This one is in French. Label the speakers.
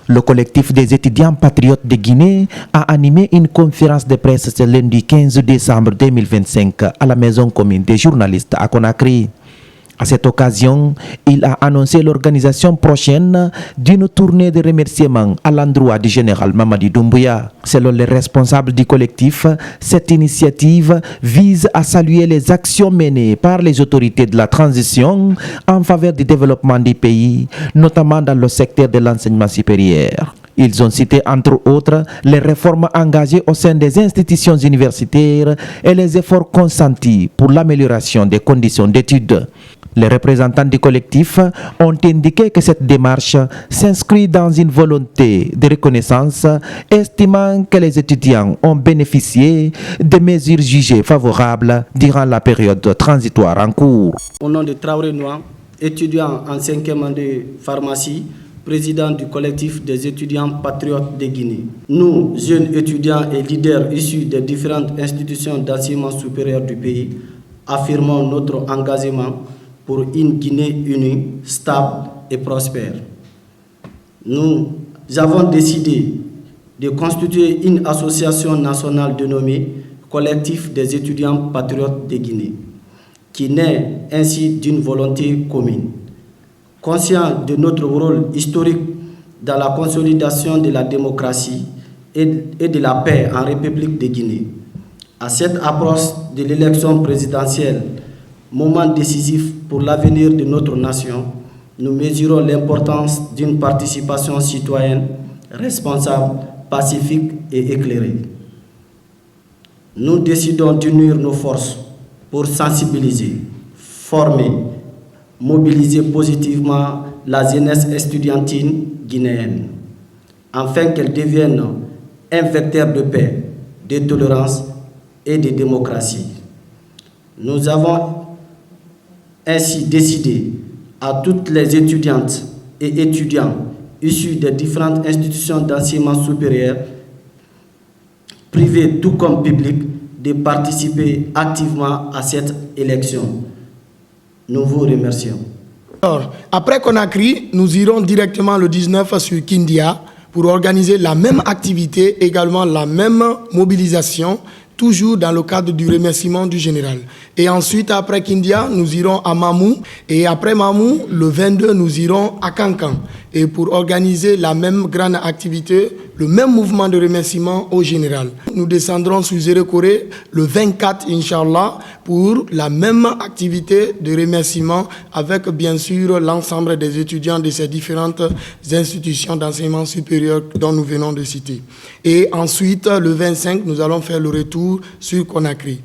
Speaker 1: Le collectif des étudiants patriotes de Guinée a animé une conférence de presse ce lundi 15 décembre 2025 à la maison commune des journalistes à Conakry. À cette occasion, il a annoncé l'organisation prochaine d'une tournée de remerciements à l'endroit du général Mamadi Doumbouya. Selon les responsables du collectif, cette initiative vise à saluer les actions menées par les autorités de la transition en faveur du développement du pays, notamment dans le secteur de l'enseignement supérieur. Ils ont cité entre autres les réformes engagées au sein des institutions universitaires et les efforts consentis pour l'amélioration des conditions d'études. Les représentants du collectif ont indiqué que cette démarche s'inscrit dans une volonté de reconnaissance, estimant que les étudiants ont bénéficié de mesures jugées favorables durant la période transitoire en cours.
Speaker 2: Au nom de Traoré Noir, étudiant en 5e année de pharmacie, président du collectif des étudiants patriotes de Guinée. Nous, jeunes étudiants et leaders issus des différentes institutions d'enseignement supérieur du pays, affirmons notre engagement pour une Guinée unie, stable et prospère. Nous avons décidé de constituer une association nationale dénommée Collectif des étudiants patriotes de Guinée, qui naît ainsi d'une volonté commune. Conscient de notre rôle historique dans la consolidation de la démocratie et de la paix en République de Guinée, à cette approche de l'élection présidentielle, moment décisif pour l'avenir de notre nation, nous mesurons l'importance d'une participation citoyenne responsable, pacifique et éclairée. Nous décidons d'unir nos forces pour sensibiliser, former, mobiliser positivement la jeunesse estudiantine guinéenne, afin qu'elle devienne un vecteur de paix, de tolérance et de démocratie. Nous avons ainsi décidé à toutes les étudiantes et étudiants issus des différentes institutions d'enseignement supérieur, privées tout comme publiques, de participer activement à cette élection. Nous vous remercions.
Speaker 3: Alors, après Conakry, nous irons directement le 19 sur Kindia pour organiser la même activité, également la même mobilisation, toujours dans le cadre du remerciement du général. Et ensuite, après Kindia, nous irons à Mamou. Et après Mamou, le 22, nous irons à Kankan. Et pour organiser la même grande activité, le même mouvement de remerciement au général. Nous descendrons sur Zérekoré le 24, Inch'Allah, pour la même activité de remerciement avec, bien sûr, l'ensemble des étudiants de ces différentes institutions d'enseignement supérieur dont nous venons de citer. Et ensuite, le 25, nous allons faire le retour sur Conakry.